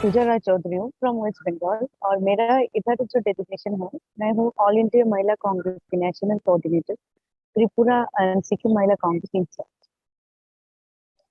पूजा राय चौधरी हूँ from waste Bengal. और मेरा इधर जो डेजिग्नेशन है, मैं हूँ ऑल इंडिया महिला कांग्रेस की national coordinator, Tripura and Sikkim महिला कांग्रेस इंचार्ज।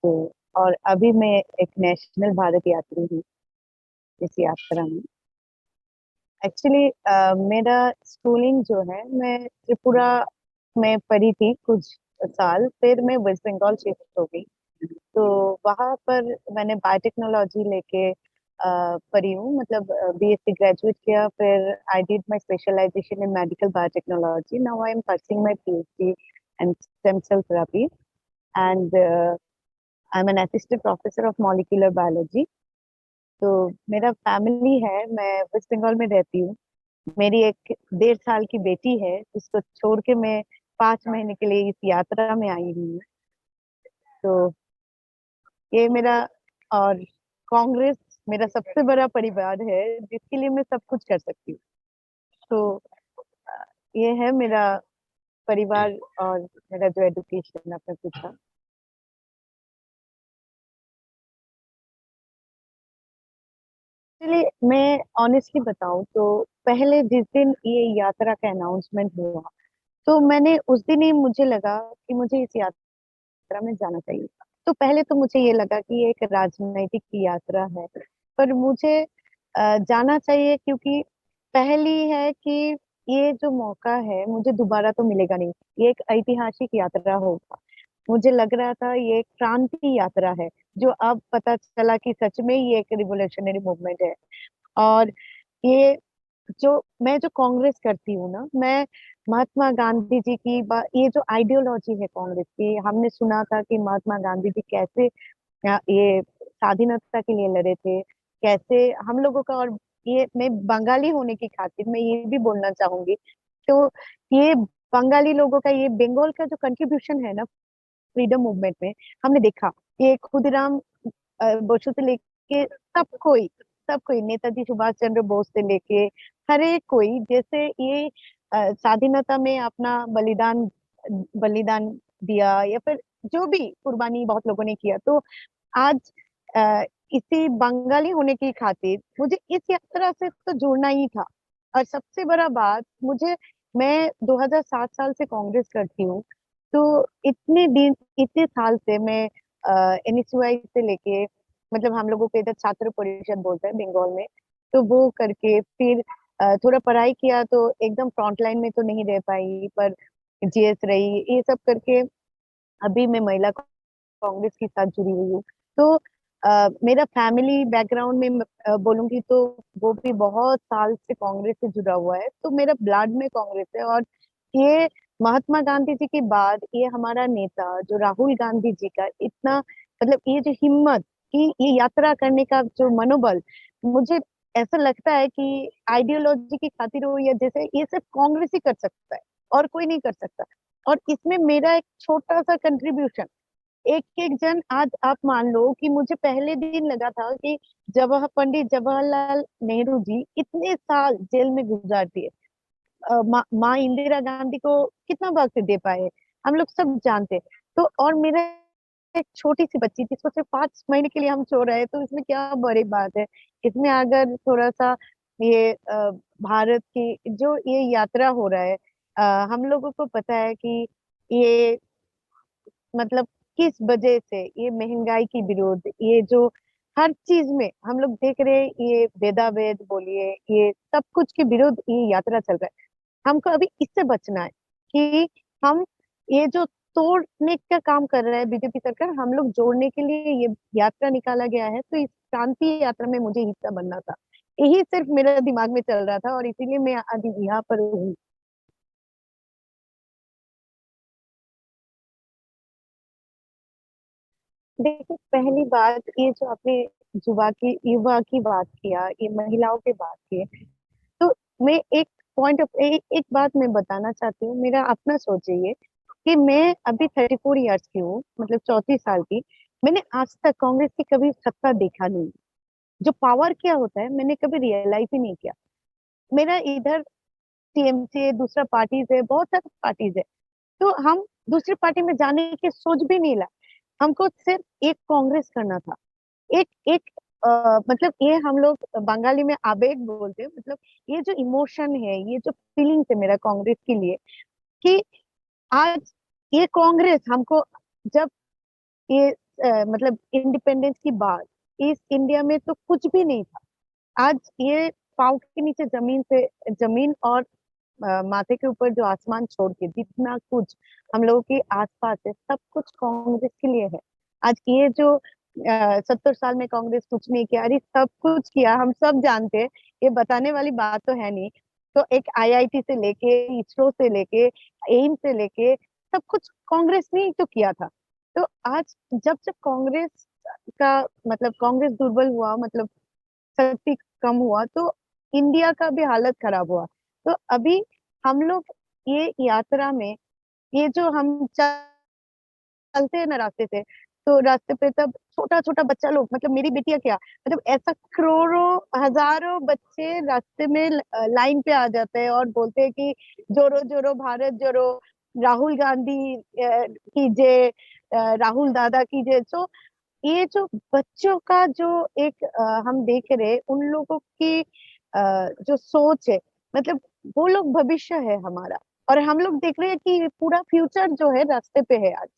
तो और अभी मैं एक नेशनल भारत यात्री हूँ इस यात्रा में। एक्चुअली मेरा स्कूलिंग जो है, मैं त्रिपुरा में पढ़ी थी कुछ साल, फिर मैं वेस्ट बंगाल शिफ्ट हो गई। तो वहां पर मैंने बायोटेक्नोलॉजी लेके पढ़ी हूँ, मतलब बीएससी ग्रेजुएट किया। फिर I did my specialization in medical biotechnology. Now I am pursuing my PhD and stem cell therapy and I am an assistant professor of molecular biology. तो मेरा फैमिली है, मैं वेस्ट बंगाल में रहती हूँ। मेरी एक 1.5 साल की बेटी है जिसको छोड़ के मैं 5 महीने के लिए इस यात्रा में आई हूँ। तो ये मेरा और कांग्रेस मेरा सबसे बड़ा परिवार है जिसके लिए मैं सब कुछ कर सकती हूँ। तो अ, ये है मेरा परिवार और मेरा जो एजुकेशन आपने पूछा। चलिए मैं ऑनेस्टली बताऊं तो पहले जिस दिन ये यात्रा का अनाउंसमेंट हुआ, तो मैंने उस दिन ही मुझे लगा कि मुझे इस यात्रा में जाना चाहिए। तो पहले तो मुझे ये लगा कि ये एक राजनीतिक की यात्रा है, पर मुझे जाना चाहिए क्योंकि पहली है कि ये जो मौका है मुझे दोबारा तो मिलेगा नहीं। ये एक ऐतिहासिक यात्रा होगा। मुझे लग रहा था ये एक क्रांति यात्रा है, जो अब पता चला कि सच में ये एक रिवोल्यूशनरी मूवमेंट है। और ये जो कांग्रेस करती हूँ ना, मैं महात्मा गांधी जी की ये जो आइडियोलॉजी है कांग्रेस की, हमने सुना था कि महात्मा गांधी जी कैसे ये स्वाधीनता के लिए लड़े थे, कैसे हम लोगों का। और ये मैं बंगाली होने की खातिर मैं ये भी बोलना चाहूंगी। तो ये बंगाली लोगों का, ये बंगाल का जो कंट्रीब्यूशन है ना फ्रीडम मूवमेंट में, हमने देखा। ये खुदीराम बसु से लेके सब कोई नेताजी सुभाष चंद्र बोस से लेके हर एक कोई, जैसे ये स्वाधीनता में अपना बलिदान बलिदान दिया, या फिर जो भी कुर्बानी बहुत लोगों ने किया। तो आज अ, इसी बंगाली होने की खातिर मुझे इस यात्रा से तो जुड़ना ही था। और सबसे बड़ा बात, मैं 2007 साल से कांग्रेस करती हूँ। तो इतने दिन, इतने साल से मैं एनएसयूआई से लेके, मतलब हम लोगों को इधर छात्र परिषद बोलते हैं बंगाल में, तो वो करके फिर थोड़ा पढ़ाई किया। तो एकदम फ्रंट लाइन में तो नहीं रह पाई, पर जीएस रही, ये सब करके अभी मैं महिला कांग्रेस के साथ जुड़ी हुई हूँ। तो मेरा फैमिली बैकग्राउंड में बोलूंगी तो वो भी बहुत साल से कांग्रेस से जुड़ा हुआ है। तो मेरा ब्लड में कांग्रेस है। और ये महात्मा गांधी जी के बाद ये हमारा नेता जो राहुल गांधी जी का इतना, मतलब ये जो हिम्मत कि ये यात्रा करने का जो मनोबल, मुझे ऐसा लगता है कि आइडियोलॉजी की खातिर हो, या जैसे ये सिर्फ कांग्रेस ही कर सकता है और कोई नहीं कर सकता। और इसमें मेरा एक छोटा सा कंट्रीब्यूशन, एक एक जन, आज आप मान लो कि मुझे पहले दिन लगा था कि पंडित जवाहरलाल नेहरू जी इतने साल जेल में गुजार दिए, माँ इंदिरा गांधी को कितना वक्त दे पाए, हम लोग सब जानते हैं। तो और मेरा एक छोटी सी बच्ची जिसको सिर्फ 5 महीने के लिए हम छोड़ रहे हैं, तो इसमें क्या बड़ी बात है। इसमें अगर थोड़ा सा ये भारत की जो ये यात्रा हो रहा है, हम लोगों को पता है कि ये, मतलब किस वजह से ये महंगाई की विरोध, ये जो हर चीज में हम लोग देख रहे हैं, ये भेदाभेद बोलिए, ये सब कुछ के विरोध ये यात्रा चल रहा है। हमको अभी इससे बचना है कि हम ये जो तोड़ने का काम कर रहा है बीजेपी सरकार, हम लोग जोड़ने के लिए ये यात्रा निकाला गया है। तो इस शांति यात्रा में मुझे हिस्सा बनना था, यही सिर्फ मेरे दिमाग में चल रहा था, और इसीलिए मैं अभी यहाँ पर हूँ। देखिए पहली बात, ये जो आपने युवा की बात किया, ये महिलाओं की बात की, तो मैं एक बात मैं बताना चाहती हूँ। मेरा अपना सोचिए कि मैं अभी 34 ईयर्स की हूँ, मतलब 34 साल की। मैंने आज तक कांग्रेस की कभी सत्ता देखा नहीं। जो पावर क्या होता है मैंने कभी रियलाइज ही नहीं किया। मेरा इधर टीएमसी है, दूसरा पार्टीज है, बहुत सारी पार्टीज है। तो हम दूसरी पार्टी में जाने की सोच भी नहीं ला। हमको सिर्फ एक कांग्रेस करना था। एक एक मतलब ये हम लोग बंगाली में आवेग बोलते हैं, मतलब ये जो इमोशन है, ये जो फीलिंग्स है मेरा कांग्रेस के लिए, कि आज ये कांग्रेस हमको, जब ये मतलब इंडिपेंडेंस की बात, इस इंडिया में तो कुछ भी नहीं था। आज ये पाँव के नीचे जमीन से जमीन और माथे के ऊपर जो आसमान छोड़ के जितना कुछ हम लोगों के आसपास है, सब कुछ कांग्रेस के लिए है। आज ये जो 70 साल में कांग्रेस कुछ नहीं किया, अरे सब कुछ किया, हम सब जानते हैं। ये बताने वाली बात तो है नहीं। तो एक आईआईटी से लेके, इसरो से लेके, एम्स से लेके, सब कुछ कांग्रेस ने ही तो किया था। तो आज जब जब कांग्रेस का मतलब कांग्रेस दुर्बल हुआ, मतलब शक्ति कम हुआ, तो इंडिया का भी हालत खराब हुआ। तो अभी हम लोग ये यात्रा में, ये जो हम चलते हैं ना रास्ते से, तो रास्ते पे तब छोटा छोटा बच्चा लोग, मतलब मेरी बेटियां क्या, मतलब ऐसा करोड़ों हजारों बच्चे रास्ते में लाइन पे आ जाते हैं और बोलते हैं कि जोरो जोरो भारत जोरो, राहुल गांधी की जय, राहुल दादा की जय। तो ये जो बच्चों का जो एक हम देख रहे हैं, उन लोगों की जो सोच है, मतलब वो लोग भविष्य है हमारा। और हम लोग देख रहे हैं कि पूरा फ्यूचर जो है रास्ते पे है आज।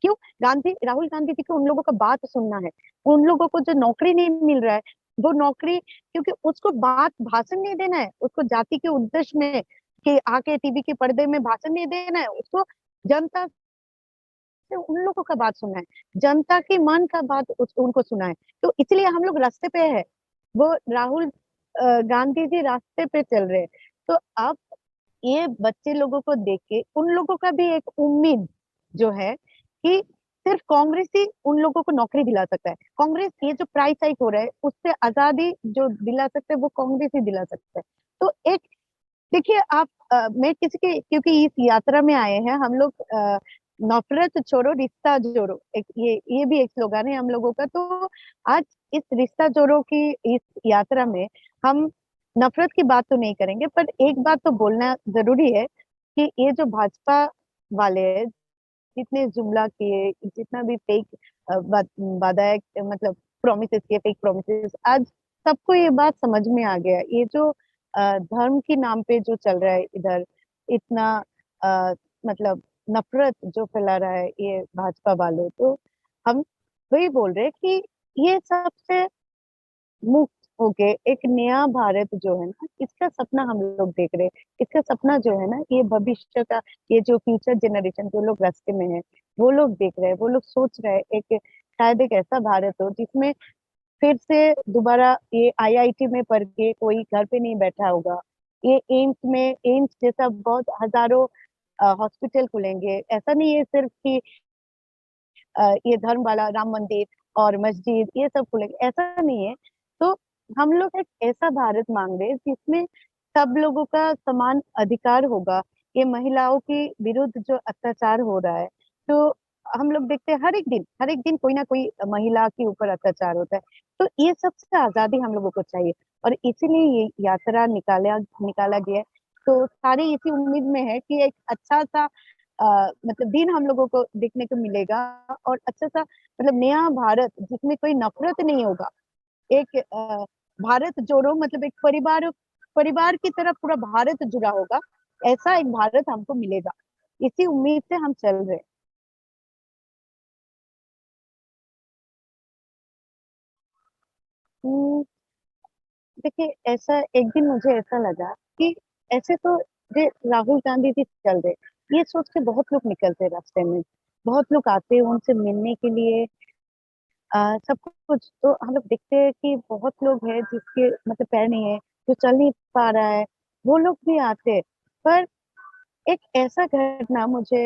क्यों? राहुल गांधी जी को उन लोगों का बात सुनना है। उन लोगों को जो नौकरी नहीं मिल रहा है, वो नौकरी, क्योंकि उसको बात भाषण नहीं देना है, उसको जाति के उद्देश्य में कि आके टीवी के पर्दे में भाषण नहीं देना है, उसको जनता से उन लोगों का बात सुनना है, जनता के मन का बात उनको सुना है। तो इसलिए हम लोग रास्ते पे है। वो राहुल गांधी जी रास्ते पे चल रहे हैं। तो अब ये बच्चे लोगों को देख के उन लोगों का भी एक उम्मीद जो है कि सिर्फ कांग्रेस ही उन लोगों को नौकरी दिला सकता है। कांग्रेस, ये जो प्राइस हाइक हो रहा है उससे आजादी जो दिला सकता है वो कांग्रेस ही दिला सकता है। तो एक, देखिए आप, मैं किसी के, क्योंकि इस यात्रा में आए हैं हम लोग, नफरत छोड़ो रिश्ता जोड़ो, एक ये भी एक स्लोगन है हम लोगों का। तो आज इस रिश्ता जोड़ो की इस यात्रा में हम नफरत की बात तो नहीं करेंगे, पर एक बात तो बोलना जरूरी है कि ये जो भाजपा वाले हैं, जितने जुमला किए, जितना भी फेक वादा, मतलब प्रोमिसेस किए, फेक प्रोमिसेस, आज सबको ये बात समझ में आ गया है। ये जो धर्म के नाम पे जो चल रहा है इधर, इतना मतलब नफरत जो फैला रहा है ये भाजपा वालों, तो हम वही बोल रहे हैं कि ये सबसे मुक्त होके एक नया भारत जो है ना, इसका सपना हम लोग देख रहे हैं। इसका सपना जो है ना, ये भविष्य का, ये जो फ्यूचर जनरेशन जो लोग रास्ते में है, वो लोग देख रहे हैं, वो लोग सोच रहे हैं एक, शायद एक ऐसा भारत हो जिसमें फिर से दोबारा ये आईआईटी में पढ़ के कोई घर पे नहीं बैठा होगा। ये एम्स में, एम्स जैसा बहुत हजारों हॉस्पिटल खुलेंगे। ऐसा नहीं है सिर्फ कि ये धर्म वाला राम मंदिर और मस्जिद ये सब खुलेंगे, ऐसा नहीं है। तो हम लोग एक ऐसा भारत मांग रहे हैं जिसमें सब लोगों का समान अधिकार होगा। ये महिलाओं के विरुद्ध जो अत्याचार हो रहा है, तो हम लोग देखते हैं हर एक दिन कोई ना कोई महिला के ऊपर अत्याचार होता है। तो ये सबसे आजादी हम लोगों को चाहिए, और इसीलिए ये यात्रा निकाला निकाला गया है। तो सारे इसी उम्मीद में है कि एक अच्छा सा मतलब दिन हम लोगों को देखने को मिलेगा, और अच्छा सा मतलब नया भारत जिसमें कोई नफरत नहीं होगा। एक भारत जोड़ो, मतलब एक परिवार, परिवार की तरह पूरा भारत जुड़ा होगा। ऐसा एक भारत हमको मिलेगा, इसी उम्मीद से हम चल रहे हैं। हम्म, देखिए ऐसा एक दिन मुझे ऐसा लगा कि ऐसे तो जो राहुल गांधी जी चल रहे, ये सोच के बहुत लोग निकलते हैं रास्ते में, बहुत लोग आते हैं उनसे मिलने के लिए, सब कुछ। तो हम लोग देखते हैं कि बहुत लोग हैं जिसके मतलब पैर नहीं है, जो चल नहीं पा रहा है, वो लोग भी आते हैं। पर एक ऐसा घटना मुझे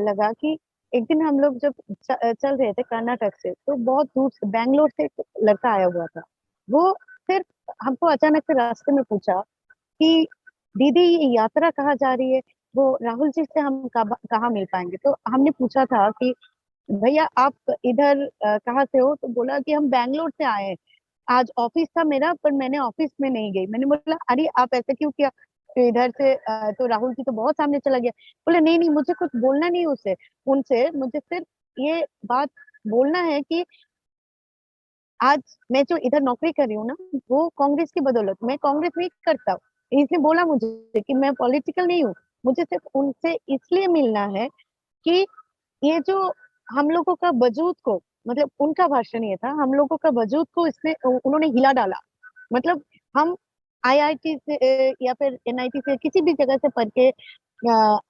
लगा कि एक दिन हम लोग जब चल रहे थे कर्नाटक से, तो बहुत दूर से बैंगलोर से एक लड़का आया हुआ था। वो सिर्फ हमको अचानक से रास्ते में पूछा कि दीदी ये यात्रा कहाँ जा रही है, वो राहुल जी से हम कहाँ मिल पाएंगे। तो हमने पूछा था कि भैया आप इधर कहाँ से हो, तो बोला कि हम बैंगलोर से आए हैं, आज ऑफिस था मेरा पर मैंने ऑफिस में नहीं गई। मैंने बोला अरे आप ऐसे क्यों किया, तो इधर से तो राहुल जी तो बहुत सामने चला गया। बोले नहीं नहीं, मुझे कुछ बोलना नहीं उससे, उनसे मुझे सिर्फ ये बात बोलना है कि आज मैं जो इधर नौकरी कर रही हूँ ना, वो कांग्रेस की बदौलत। मैं कांग्रेस नहीं करता हूँ, इसने बोला मुझे कि मैं पॉलिटिकल नहीं हूँ, मुझे सिर्फ उनसे इसलिए मिलना है कि ये जो हम लोगों का वजूद को, मतलब उनका भाषण ये था, हम लोगों का वजूद को इसने उन्होंने हिला डाला। मतलब हम आईआईटी से या फिर एनआईटी से किसी भी जगह से पढ़ के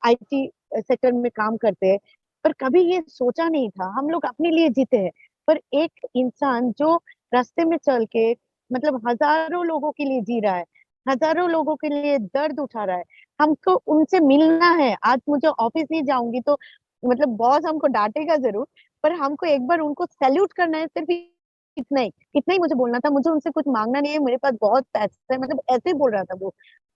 आईटी सेक्टर में काम करते हैं, पर कभी ये सोचा नहीं था। हम लोग अपने लिए जीते हैं, पर एक इंसान जो रास्ते में चल के मतलब हजारों लोगों के लिए जी रहा है, हजारों लोगों के लिए दर्द उठा रहा है, हमको उनसे मिलना है। आज मुझे ऑफिस नहीं जाऊंगी तो मतलब बॉस हमको डांटेगा जरूर, पर हमको एक बार उनको सैल्यूट करना है, सिर्फ इतना ही, इतना ही मुझे बोलना था। मुझे उनसे कुछ मांगना नहीं है, मेरे पास बहुत पैसा है, मतलब ऐसे ही बोल रहा था वो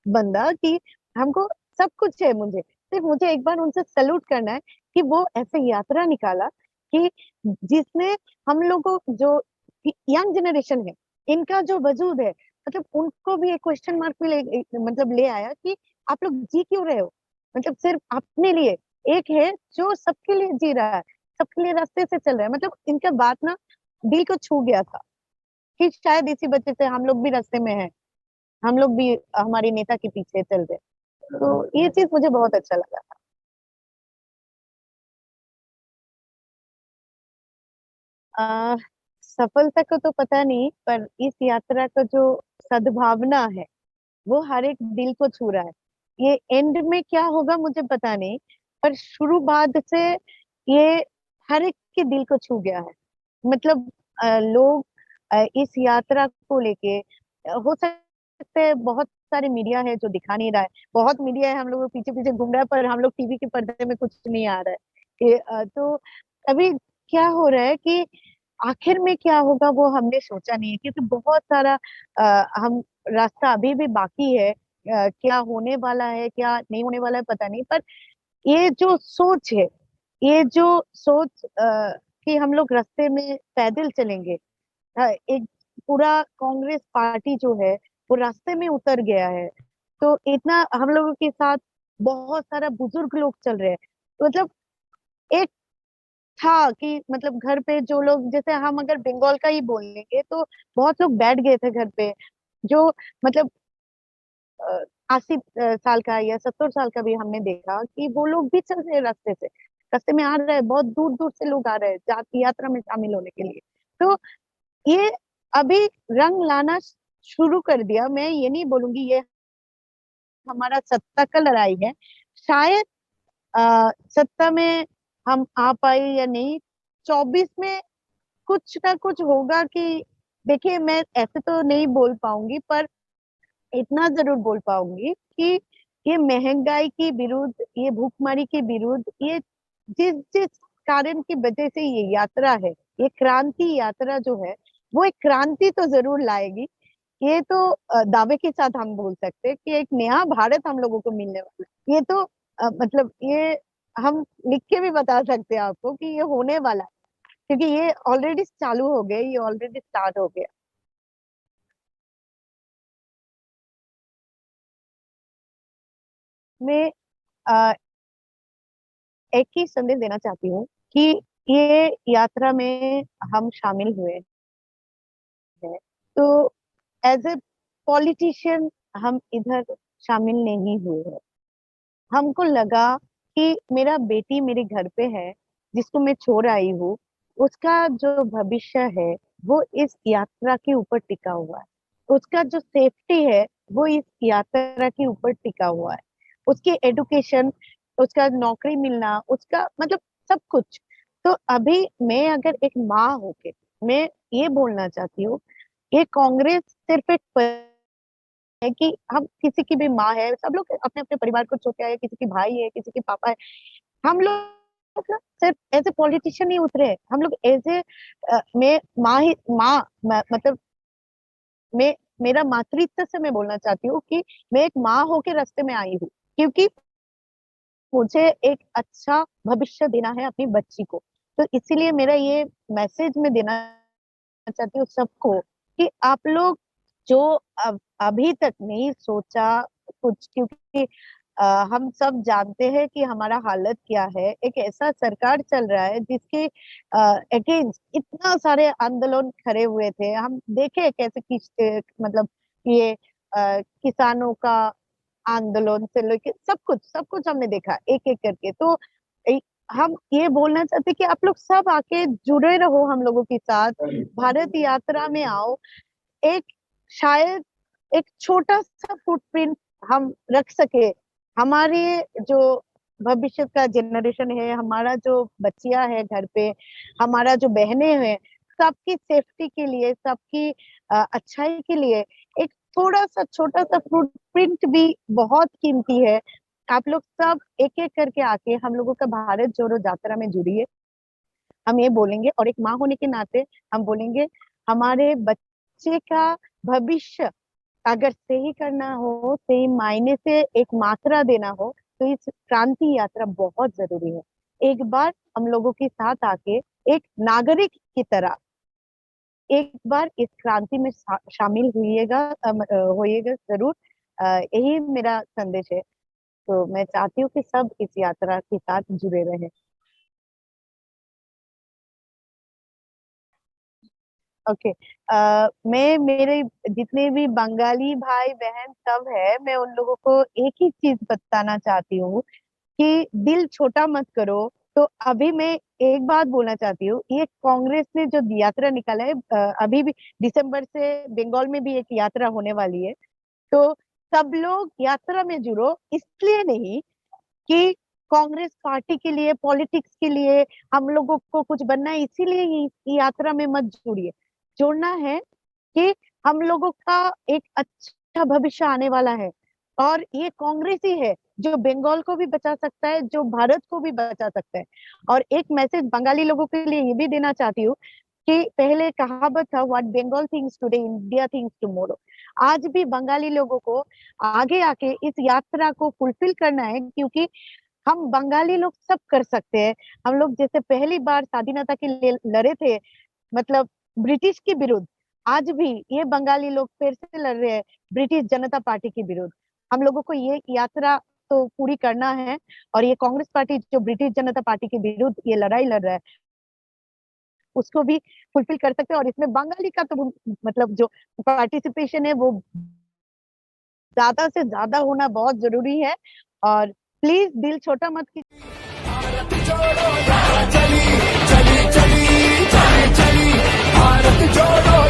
बंदा कि हमको सब कुछ है, मुझे सिर्फ मुझे एक बार उनसे सैल्यूट करना है कि वो ऐसे यात्रा निकाला कि जिसने हम लोगों जो यंग जनरेशन है, इनका जो वजूद है, मतलब उनको भी एक क्वेश्चन मार्क में मतलब ले आया कि आप लोग जी क्यों रहे हो, मतलब सिर्फ अपने लिए। एक है जो सबके लिए जी रहा है, सबके लिए रास्ते से चल रहा है। मतलब इनका बात ना दिल को छू गया था कि शायद इसी वजह से हम लोग भी रास्ते में हैं, हम लोग भी हमारे नेता के पीछे चल रहे हैं। तो ये चीज मुझे बहुत अच्छा लगा। आ, सफलता को तो पता नहीं, पर इस यात्रा का जो सद्भावना है वो हर एक दिल को छू रहा है। ये एंड में क्या होगा मुझे पता नहीं, पर शुरुआत से ये हर एक के दिल को छू गया है। मतलब लोग इस यात्रा को लेके हो सकता है बहुत सारे मीडिया है जो दिखा नहीं रहा है, बहुत मीडिया है हम लोग पीछे पीछे घूम रहा है, पर हम लोग टीवी के पर्दे में कुछ नहीं आ रहा है। तो अभी क्या हो रहा है कि आखिर में क्या होगा वो हमने सोचा नहीं है, क्योंकि बहुत सारा हम रास्ता अभी भी बाकी है। क्या होने वाला है क्या नहीं होने वाला है पता नहीं, पर ये जो सोच है, ये जो सोच कि हम लोग रास्ते में पैदल चलेंगे, एक पूरा कांग्रेस पार्टी जो है वो रास्ते में उतर गया है। तो इतना हम लोगों के साथ बहुत सारा बुजुर्ग लोग चल रहे हैं। तो मतलब एक था कि मतलब घर पे जो लोग, जैसे हम अगर बंगाल का ही बोल लेंगे तो बहुत लोग बैठ गए थे घर पे, जो मतलब 80 साल का या 70 साल का भी हमने देखा कि वो लोग भी चल रहे हैं रास्ते से, रास्ते में आ रहे हैं, बहुत दूर दूर से लोग आ रहे हैं जाति यात्रा में शामिल होने के लिए। तो ये अभी रंग लाना शुरू कर दिया। मैं ये नहीं बोलूंगी ये हमारा सत्ता का लड़ाई है, शायद सत्ता में हम आ पाए या नहीं, 24 में कुछ ना कुछ होगा कि, देखिए मैं ऐसे तो नहीं बोल पाऊंगी, पर इतना जरूर बोल पाऊंगी कि ये महंगाई के विरुद्ध, ये भूखमरी के विरुद्ध, ये जिस जिस कारण की वजह से ये यात्रा है, ये क्रांति यात्रा जो है, वो एक क्रांति तो जरूर लाएगी। ये तो दावे के साथ हम बोल सकते हैं कि एक नया भारत हम लोगों को मिलने वाला है। ये तो मतलब ये हम लिख के भी बता सकते हैं आपको कि ये होने वाला है, क्योंकि ये ऑलरेडी चालू हो गया, ये ऑलरेडी स्टार्ट हो गया। मैं अ, एक ही संदेश देना चाहती हूँ कि ये यात्रा में हम शामिल हुए हैं, तो एज ए पॉलिटिशियन हम इधर शामिल नहीं हुए हैं। हमको लगा कि मेरा बेटी मेरे घर पे है, जिसको मैं छोड़ आई हूँ, उसका जो भविष्य है वो इस यात्रा के ऊपर टिका हुआ है। उसका जो सेफ्टी है वो इस यात्रा के ऊपर टिका हुआ है। उसकी एडुकेशन, उसका नौकरी मिलना, उसका मतलब सब कुछ। तो अभी मैं अगर एक माँ होके मैं ये बोलना चाहती हूँ, ये कांग्रेस सिर्फ एक है कि हम किसी की भी माँ है, सब लोग अपने अपने परिवार को छोड़ के आए, किसी की भाई है, किसी के पापा है। हम लोग ना सिर्फ एज ए पॉलिटिशियन नहीं उतरे हैं, हम लोग एज ए मैं माँ ही माँ मतलब मैं मेरा मातृत्व से मैं बोलना चाहती हूँ कि मैं एक माँ होके रास्ते में आई हूँ, क्योंकि मुझे एक अच्छा भविष्य देना है अपनी बच्ची को। तो इसीलिए मेरा ये मैसेज में देना चाहती हूँ सबको कि आप लोग जो अभी तक नहीं सोचा कुछ, क्योंकि हम सब जानते हैं कि हमारा हालत क्या है। एक ऐसा सरकार चल रहा है जिसके अगेंस्ट इतना सारे आंदोलन खड़े हुए थे। हम देखे कैसे मतलब ये किसानों का आंदोलन से लेके सब कुछ हमने देखा एक एक करके। तो ए- हम ये बोलना चाहते कि आप लोग सब आके जुड़े रहो हम लोगों के साथ, भारत यात्रा में आओ। एक शायद एक छोटा सा फुटप्रिंट हम रख सके। हमारे जो भविष्य का जनरेशन है, हमारा जो बच्चियां है घर पे, हमारा जो बहनें हैं, सबकी सेफ्टी के लिए, सबकी अच्छाई के लिए एक थोड़ा सा छोटा सा फुटप्रिंट भी बहुत कीमती है। आप लोग सब एक एक करके आके हम लोगों का भारत जोड़ो यात्रा में जुड़िए। हम ये बोलेंगे, और एक माँ होने के नाते हम बोलेंगे, हमारे बच्चे का भविष्य अगर सही करना हो, सही मायने से एक मात्रा देना हो, तो इस क्रांति यात्रा बहुत जरूरी है। एक बार हम लोगों के साथ आके एक नागरिक की तरह एक बार इस क्रांति में शामिल होइएगा जरूर। यही मेरा संदेश है। तो मैं चाहती हूँ कि सब इस यात्रा के साथ जुड़े रहें। ओके। मैं मेरे जितने भी बंगाली भाई बहन सब है, मैं उन लोगों को एक ही चीज बताना चाहती हूँ कि दिल छोटा मत करो। तो अभी मैं एक बात बोलना चाहती हूँ, ये कांग्रेस ने जो यात्रा निकाला है, अभी भी दिसंबर से बंगाल में भी एक यात्रा होने वाली है। तो सब लोग यात्रा में जुड़ो, इसलिए नहीं कि कांग्रेस पार्टी के लिए, पॉलिटिक्स के लिए हम लोगों को कुछ बनना है इसीलिए ये यात्रा में मत जुड़िए। जोड़ना है कि हम लोगों का एक अच्छा भविष्य आने वाला है, और ये कांग्रेस ही है जो बंगाल को भी बचा सकता है, जो भारत को भी बचा सकता है। और एक मैसेज बंगाली लोगों के लिए ये भी देना चाहती हूँ कि पहले कहावत था, what Bengal things today India things tomorrow. आज भी बंगाली लोगों को आगे आके इस यात्रा को फुलफिल करना है, क्योंकि हम बंगाली लोग सब कर सकते हैं। हम लोग जैसे पहली बार स्वाधीनता के लिए लड़े थे, मतलब ब्रिटिश के विरुद्ध, आज भी ये बंगाली लोग फिर से लड़ रहे हैं ब्रिटिश जनता पार्टी के विरुद्ध। हम लोगों को ये यात्रा तो पूरी करना है, और ये कांग्रेस पार्टी जो ब्रिटिश जनता पार्टी के विरुद्ध ये लड़ाई लड़ रहा है, उसको भी फुलफिल कर सकते हैं। और इसमें बंगाली का तो मतलब जो पार्टिसिपेशन है वो ज्यादा से ज्यादा होना बहुत जरूरी है। और प्लीज दिल छोटा मत कीजिए। भारत जोड़ो यात्रा चली चली चली चली चली भारत जोड़ो